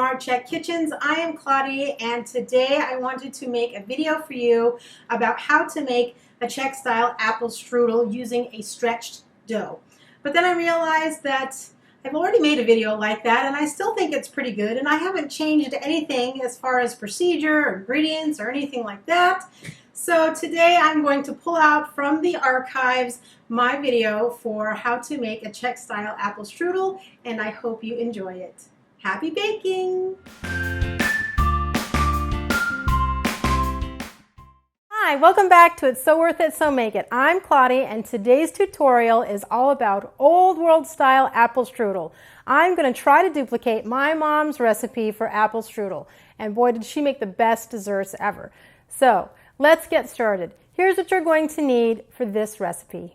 Smart Czech Kitchens. I am Claudie, and today I wanted to make a video for you about how to make a Czech style apple strudel using a stretched dough. But then I realized that I've already made a video like that, and I still think it's pretty good, and I haven't changed anything as far as procedure or ingredients or anything like that. So today I'm going to pull out from the archives my video for how to make a Czech style apple strudel, and I hope you enjoy it. Happy baking! Hi, welcome back to It's So Worth It, So Make It. I'm Claudie, and today's tutorial is all about old world style apple strudel. I'm going to try to duplicate my mom's recipe for apple strudel, and boy did she make the best desserts ever. So let's get started. Here's what you're going to need for this recipe.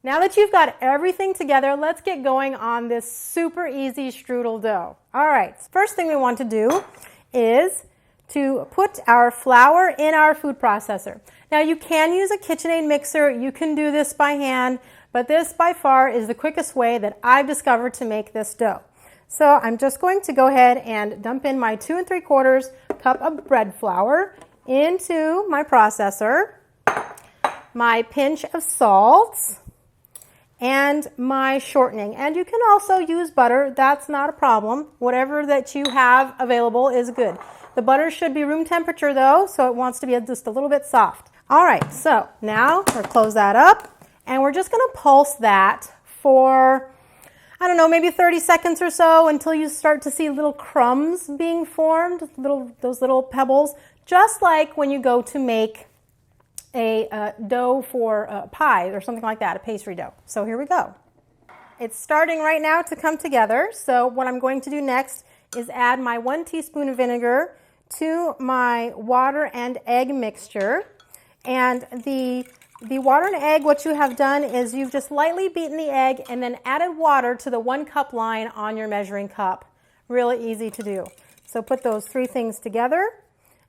Now that you've got everything together, let's get going on this super easy strudel dough. All right, first thing we want to do is to put our flour in our food processor. Now you can use a KitchenAid mixer, you can do this by hand, but this by far is the quickest way that I've discovered to make this dough. So I'm just going to go ahead and dump in my 2 3/4 cup of bread flour into my processor, my pinch of salt, and my shortening. And you can also use butter, that's not a problem. Whatever that you have available is good. The butter should be room temperature though, so it wants to be just a little bit soft. All right, so now we'll close that up, and we're just gonna pulse that for, I don't know, maybe 30 seconds or so until you start to see little crumbs being formed, those little pebbles, just like when you go to make a dough for a pie or something like that, a pastry dough. So here we go. It's starting right now to come together. So what I'm going to do next is add my 1 teaspoon of vinegar to my water and egg mixture. And the water and egg, what you have done is you've just lightly beaten the egg and then added water to the 1 cup line on your measuring cup. Really easy to do. So put those 3 things together.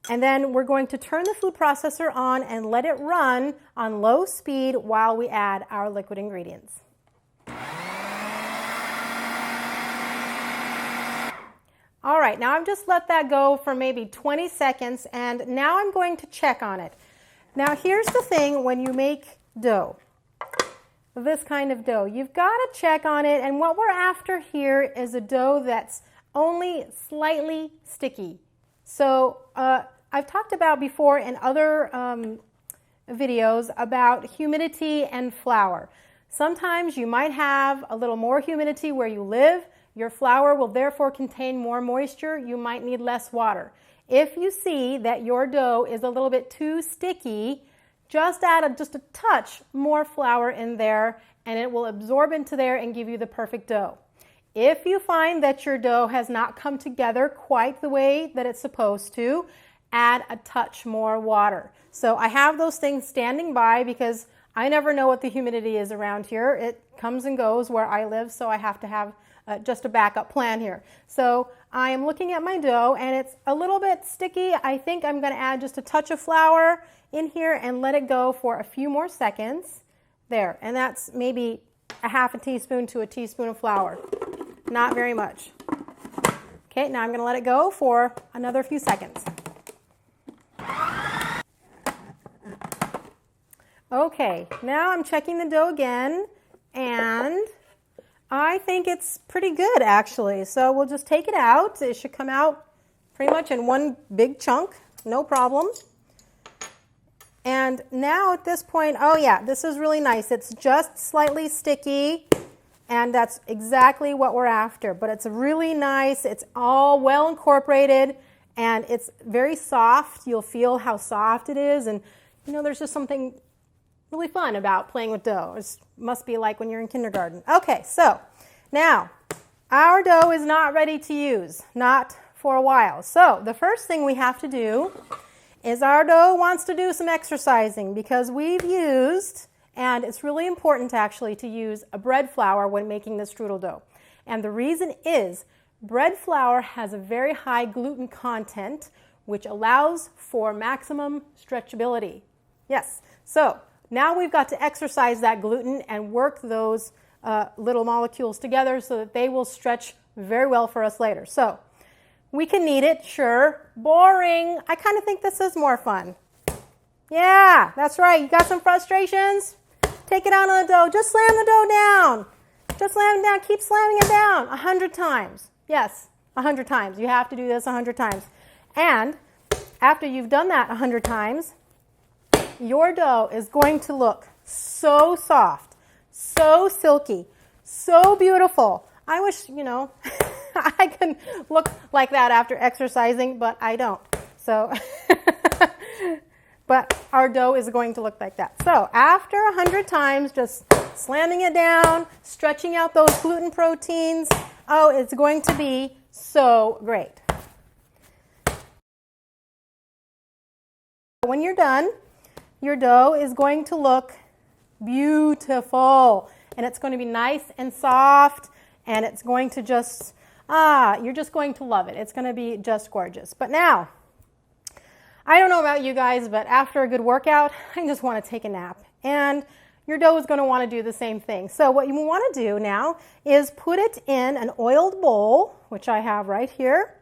And then we're going to turn the food processor on and let it run on low speed while we add our liquid ingredients. All right, now I've just let that go for maybe 20 seconds, and now I'm going to check on it. Now here's the thing when you make dough, this kind of dough, you've got to check on it, and what we're after here is a dough that's only slightly sticky. So I've talked about before in other videos about humidity and flour. Sometimes you might have a little more humidity where you live. Your flour will therefore contain more moisture. You might need less water. If you see that your dough is a little bit too sticky, just add just a touch more flour in there, and it will absorb into there and give you the perfect dough. If you find that your dough has not come together quite the way that it's supposed to, add a touch more water. So I have those things standing by because I never know what the humidity is around here. It comes and goes where I live, so I have to have just a backup plan here. So I am looking at my dough, and it's a little bit sticky. I think I'm going to add just a touch of flour in here and let it go for a few more seconds. There, and that's maybe a half a teaspoon to a teaspoon of flour. Not very much. Okay, now I'm going to let it go for another few seconds. Okay, now I'm checking the dough again, and I think it's pretty good actually. So we'll just take it out. It should come out pretty much in one big chunk, no problem. And now at this point, oh yeah, this is really nice. It's just slightly sticky. And that's exactly what we're after. But it's really nice. It's all well incorporated, and it's very soft. You'll feel how soft it is. And, you know, there's just something really fun about playing with dough. It must be like when you're in kindergarten. Okay, so now our dough is not ready to use, not for a while. So the first thing we have to do is our dough wants to do some exercising because we've used, and it's really important actually to use a bread flour when making the strudel dough. And the reason is bread flour has a very high gluten content, which allows for maximum stretchability. Yes, so now we've got to exercise that gluten and work those little molecules together so that they will stretch very well for us later. So we can knead it, sure. Boring. I kind of think this is more fun. Yeah, that's right. You got some frustrations? Take it out on the dough. Just slam the dough down. Just slam it down. Keep slamming it down 100 times. Yes, 100 times. You have to do this 100 times. And after you've done that 100 times, your dough is going to look so soft, so silky, so beautiful. I wish, I can look like that after exercising, but I don't. So, but our dough is going to look like that. So after 100 times, just slamming it down, stretching out those gluten proteins, oh, it's going to be so great. When you're done, your dough is going to look beautiful, and it's going to be nice and soft, and it's going to just, you're just going to love it. It's going to be just gorgeous. But now, I don't know about you guys, but after a good workout, I just want to take a nap. And your dough is going to want to do the same thing. So what you want to do now is put it in an oiled bowl, which I have right here.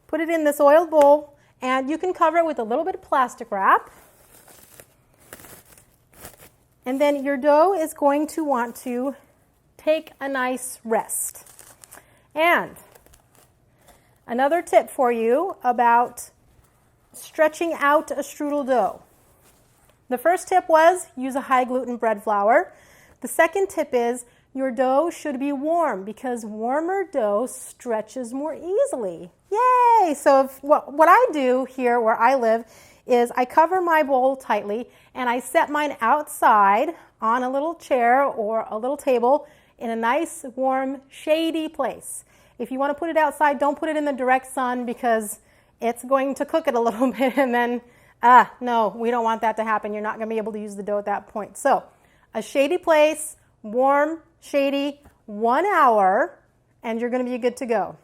Put it in this oiled bowl, and you can cover it with a little bit of plastic wrap. And then your dough is going to want to take a nice rest. And another tip for you about stretching out a strudel dough. The first tip was use a high gluten bread flour. The second tip is your dough should be warm because warmer dough stretches more easily. Yay! So what I do here where I live is I cover my bowl tightly and I set mine outside on a little chair or a little table in a nice, warm, shady place. If you want to put it outside, don't put it in the direct sun because it's going to cook it a little bit and then, no, we don't want that to happen. You're not going to be able to use the dough at that point. So a shady place, warm, shady, 1 hour, and you're going to be good to go.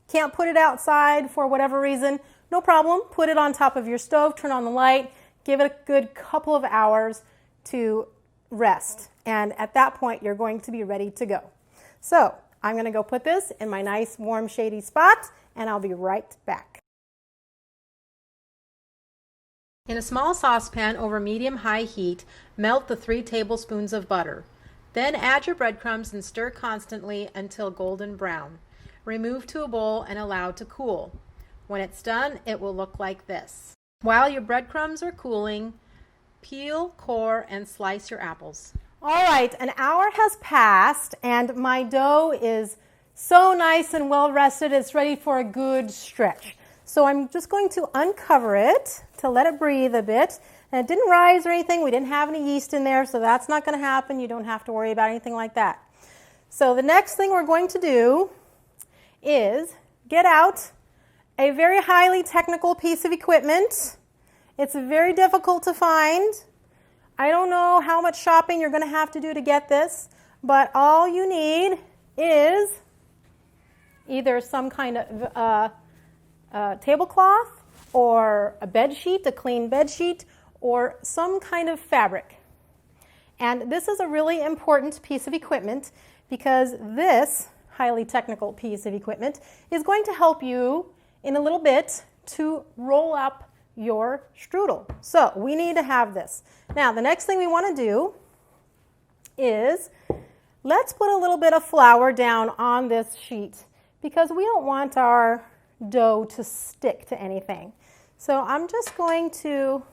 Can't put it outside for whatever reason, no problem. Put it on top of your stove, turn on the light, give it a good couple of hours to rest. And at that point, you're going to be ready to go. So I'm going to go put this in my nice, warm, shady spot, and I'll be right back. In a small saucepan over medium-high heat, melt the 3 tablespoons of butter. Then add your breadcrumbs and stir constantly until golden brown. Remove to a bowl and allow to cool. When it's done, it will look like this. While your breadcrumbs are cooling, peel, core, and slice your apples. All right, an hour has passed and my dough is so nice and well rested, it's ready for a good stretch. So I'm just going to uncover it to let it breathe a bit. And it didn't rise or anything. We didn't have any yeast in there, so that's not going to happen. You don't have to worry about anything like that. So the next thing we're going to do is get out a very highly technical piece of equipment. It's very difficult to find. I don't know how much shopping you're going to have to do to get this, but all you need is either some kind of tablecloth or a bed sheet, a clean bed sheet, or some kind of fabric. And this is a really important piece of equipment because this highly technical piece of equipment is going to help you in a little bit to roll up your strudel. So we need to have this. Now the next thing we want to do is let's put a little bit of flour down on this sheet because we don't want our dough to stick to anything. So I'm just going to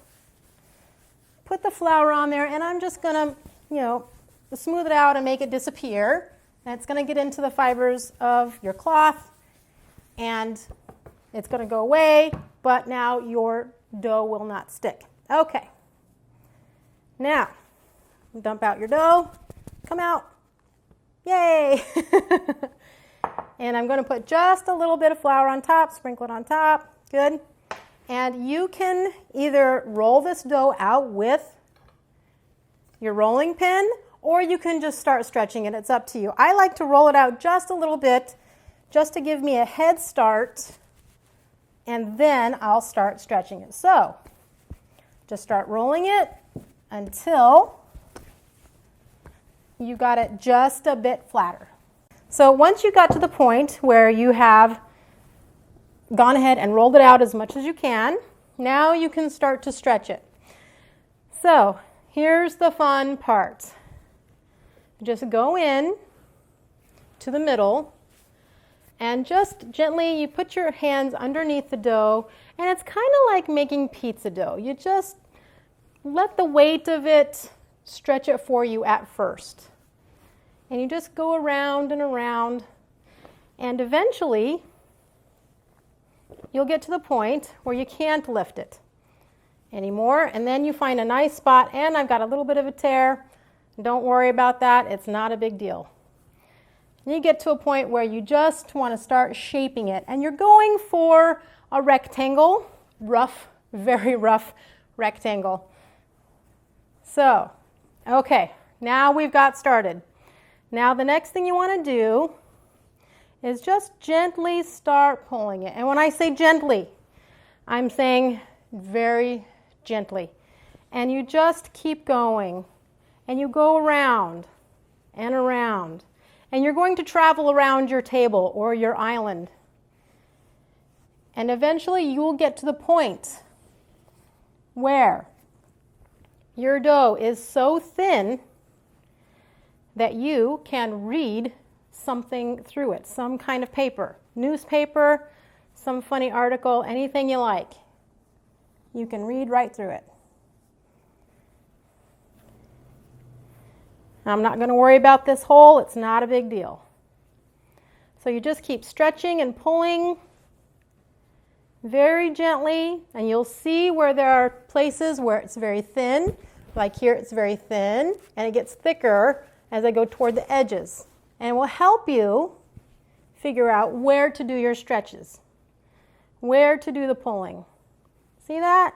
put the flour on there and I'm just going to, smooth it out and make it disappear. And it's going to get into the fibers of your cloth and it's going to go away, but now your dough will not stick. Okay. Now, dump out your dough. Come out. Yay! And I'm going to put just a little bit of flour on top, sprinkle it on top. Good. And you can either roll this dough out with your rolling pin, or you can just start stretching it. It's up to you. I like to roll it out just a little bit, just to give me a head start, and then I'll start stretching it. So just start rolling it until you got it just a bit flatter. So once you got to the point where you have gone ahead and rolled it out as much as you can, now you can start to stretch it. So here's the fun part. Just go in to the middle and just gently you put your hands underneath the dough, and it's kind of like making pizza dough. You just let the weight of it stretch it for you at first. And you just go around and around, and eventually you'll get to the point where you can't lift it anymore, and then you find a nice spot, and I've got a little bit of a tear. Don't worry about that, it's not a big deal. And you get to a point where you just want to start shaping it, and you're going for a rectangle, rough, very rough rectangle. So, okay, now we've got started. Now the next thing you want to do is just gently start pulling it. And when I say gently, I'm saying very gently. And you just keep going. And you go around and around. And you're going to travel around your table or your island. And eventually you will get to the point where your dough is so thin that you can read something through it, some kind of paper, newspaper, some funny article, anything you like. You can read right through it. I'm not going to worry about this hole. It's not a big deal. So you just keep stretching and pulling very gently, and you'll see where there are places where it's very thin. Like here, it's very thin, and it gets thicker as I go toward the edges. And it will help you figure out where to do your stretches, where to do the pulling. See that?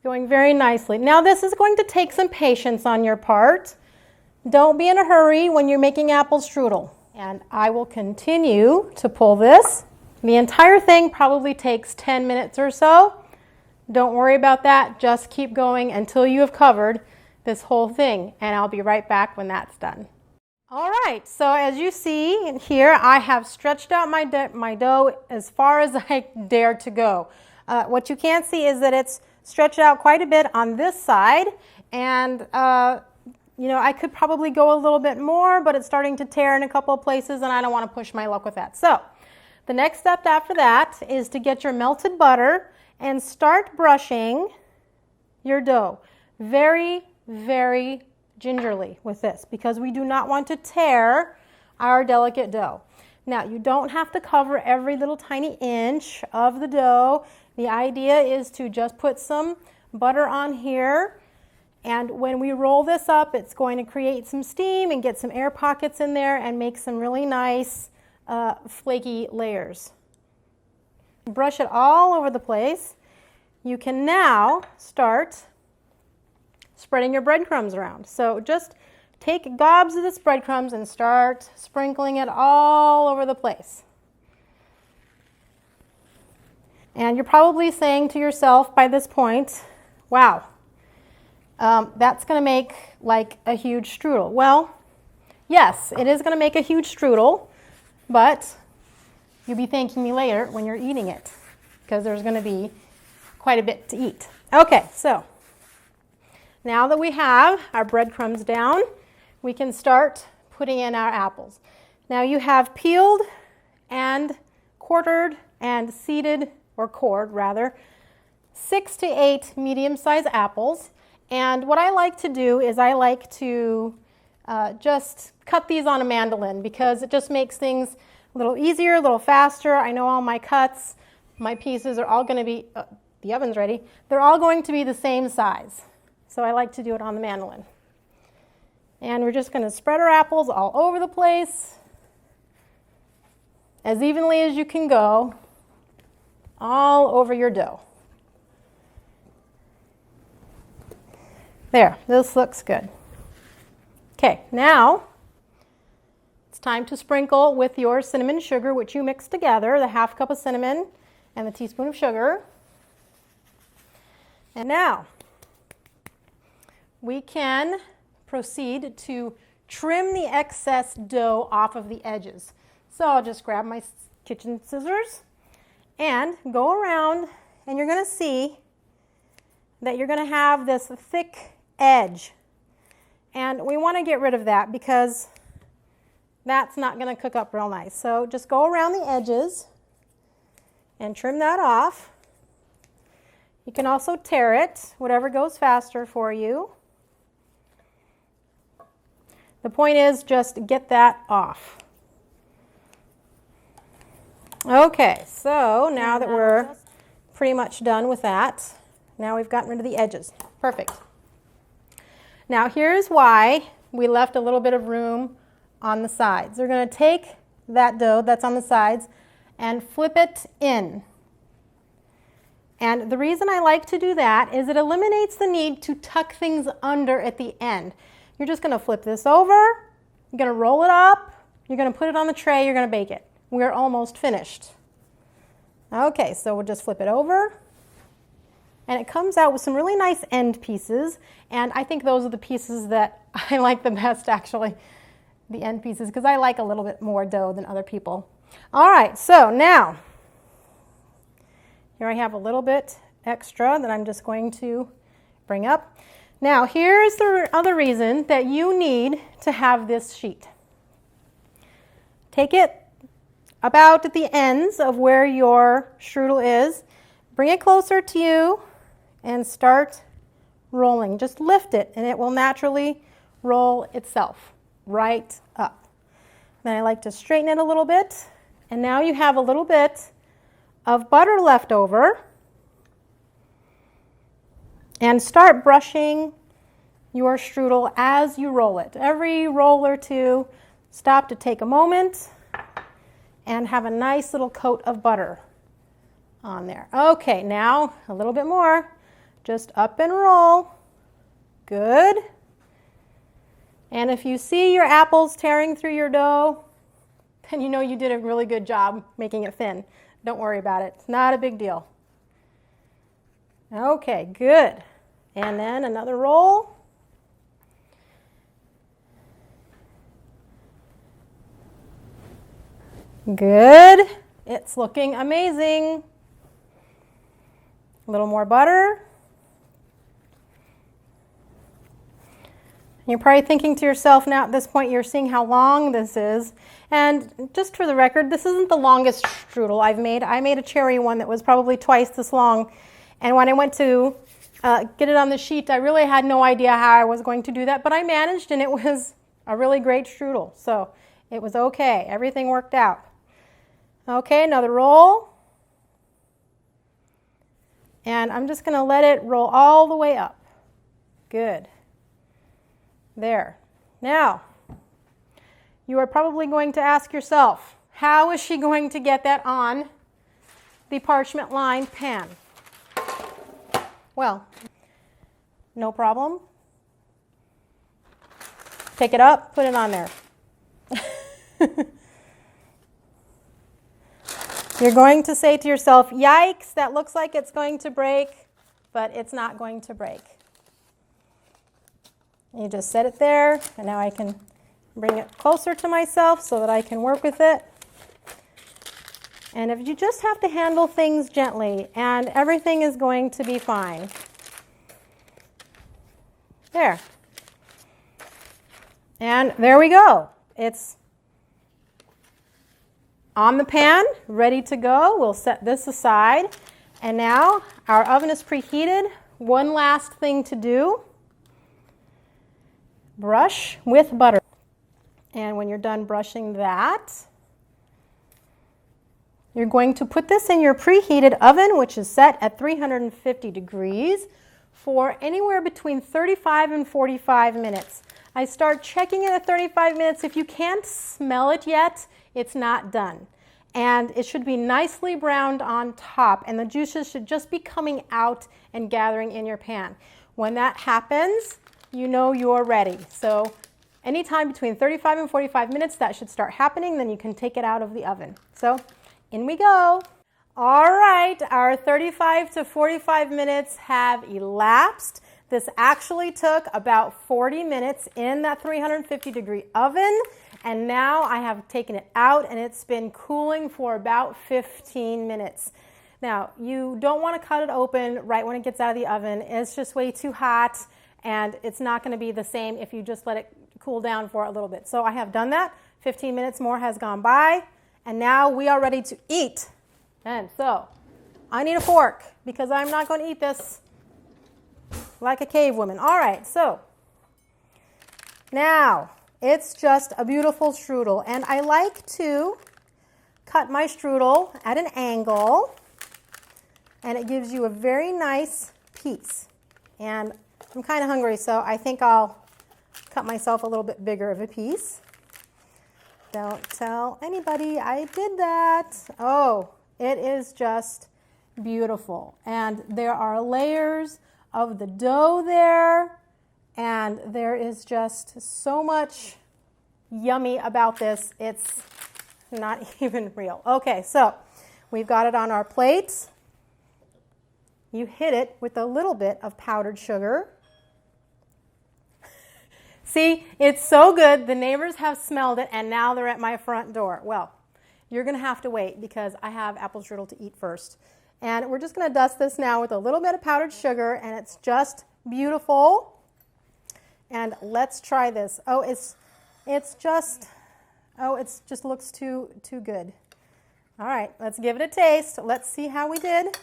Going very nicely. Now this is going to take some patience on your part. Don't be in a hurry when you're making apple strudel. And I will continue to pull this. The entire thing probably takes 10 minutes or so. Don't worry about that. Just keep going until you have covered this whole thing. And I'll be right back when that's done. All right, so as you see here, I have stretched out my dough as far as I dare to go. What you can't see is that it's stretched out quite a bit on this side, and I could probably go a little bit more, but it's starting to tear in a couple of places, and I don't want to push my luck with that. So the next step after that is to get your melted butter and start brushing your dough very, very gingerly with this, because we do not want to tear our delicate dough. Now, you don't have to cover every little tiny inch of the dough. The idea is to just put some butter on here, and when we roll this up, it's going to create some steam and get some air pockets in there and make some really nice flaky layers. Brush it all over the place. You can now start spreading your breadcrumbs around. So just take gobs of this breadcrumbs and start sprinkling it all over the place. And you're probably saying to yourself by this point, wow, that's going to make like a huge strudel. Well, yes, it is going to make a huge strudel, but you'll be thanking me later when you're eating it, because there's going to be quite a bit to eat. Okay, so now that we have our breadcrumbs down, we can start putting in our apples. Now you have peeled and quartered and seeded, or cored rather, 6 to 8 medium-sized apples. And what I like to do is I like to just cut these on a mandolin, because it just makes things a little easier, a little faster. I know all my cuts, my pieces are all going to be, the oven's ready, they're all going to be the same size. So I like to do it on the mandolin. And we're just going to spread our apples all over the place. as evenly as you can go all over your dough. There, this looks good. Okay, now it's time to sprinkle with your cinnamon sugar, which you mix together, the half cup of cinnamon and the teaspoon of sugar. And now we can proceed to trim the excess dough off of the edges. So I'll just grab my kitchen scissors and go around, and you're going to see that you're going to have this thick edge. And we want to get rid of that because that's not going to cook up real nice. So just go around the edges and trim that off. You can also tear it, whatever goes faster for you. The point is just get that off. Okay, so now that we're pretty much done with that, now we've gotten rid of the edges. Perfect. Now here's why we left a little bit of room on the sides. We're going to take that dough that's on the sides and flip it in. And the reason I like to do that is it eliminates the need to tuck things under at the end. You're just going to flip this over, you're going to roll it up, you're going to put it on the tray, you're going to bake it. We're almost finished. Okay, so we'll just flip it over. And it comes out with some really nice end pieces. And I think those are the pieces that I like the best, actually, the end pieces, because I like a little bit more dough than other people. All right, so now, here I have a little bit extra that I'm just going to bring up. Now, here's the other reason that you need to have this sheet. Take it about at the ends of where your strudel is, bring it closer to you, and start rolling. Just lift it, and it will naturally roll itself right up. Then I like to straighten it a little bit, and now you have a little bit of butter left over. And start brushing your strudel as you roll it. Every roll or two, stop to take a moment and have a nice little coat of butter on there. Okay, now a little bit more. Just up and roll. Good. And if you see your apples tearing through your dough, then you know you did a really good job making it thin. Don't worry about it. It's not a big deal. Okay, good. And then another roll. Good. It's looking amazing. A little more butter. You're probably thinking to yourself now at this point, you're seeing how long this is. And just for the record, this isn't the longest strudel I've made. I made a cherry one that was probably twice this long. And when I went to get it on the sheet, I really had no idea how I was going to do that. But I managed, and it was a really great strudel. So it was okay. Everything worked out. Okay, another roll. And I'm just going to let it roll all the way up. Good. There. Now, you are probably going to ask yourself, how is she going to get that on the parchment-lined pan? Well, no problem. Pick it up, put it on there. You're going to say to yourself, yikes, that looks like it's going to break, but it's not going to break. You just set it there, and now I can bring it closer to myself so that I can work with it. And if you just have to handle things gently, and everything is going to be fine. There. And there we go. It's on the pan, ready to go. We'll set this aside. And now our oven is preheated. One last thing to do. Brush with butter. And when you're done brushing that, you're going to put this in your preheated oven, which is set at 350 degrees for anywhere between 35 and 45 minutes. I start checking it at 35 minutes. If you can't smell it yet, it's not done. and it should be nicely browned on top, and the juices should just be coming out and gathering in your pan. When that happens, you know you're ready. So anytime between 35 and 45 minutes, that should start happening, then you can take it out of the oven. So in we go. All right, our 35 to 45 minutes have elapsed. This actually took about 40 minutes in that 350-degree oven, and now I have taken it out and it's been cooling for about 15 minutes. Now, you don't want to cut it open right when it gets out of the oven. It's just way too hot, and it's not going to be the same if you just let it cool down for a little bit. So I have done that. 15 minutes more has gone by, and now we are ready to eat. And so I need a fork because I'm not going to eat this like a cave woman. All right, so now it's just a beautiful strudel, and I like to cut my strudel at an angle, and it gives you a very nice piece. And I'm kind of hungry, so I think I'll cut myself a little bit bigger of a piece. Don't tell anybody I did that. Oh, it is just beautiful. And there are layers of the dough there, and there is just so much yummy about this. It's not even real. Okay, so we've got it on our plates. You hit it with a little bit of powdered sugar. See, it's so good. The neighbors have smelled it, and now they're at my front door. Well, you're going to have to wait because I have apple strudel to eat first. And we're just going to dust this now with a little bit of powdered sugar, and it's just beautiful. And let's try this. Oh, it just looks too good. All right, let's give it a taste. Let's see how we did.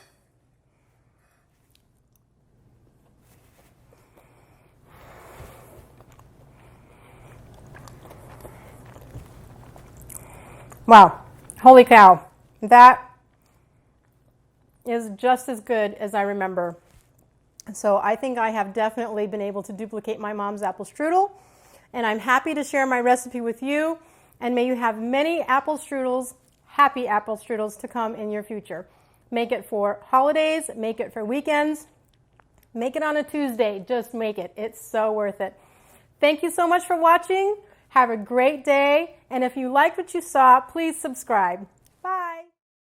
Wow, holy cow. That is just as good as I remember. So I think I have definitely been able to duplicate my mom's apple strudel, and I'm happy to share my recipe with you, and may you have many apple strudels, happy apple strudels to come in your future. Make it for holidays, make it for weekends, make it on a Tuesday, just make it. It's so worth it. Thank you so much for watching. Have a great day, and if you liked what you saw, please subscribe.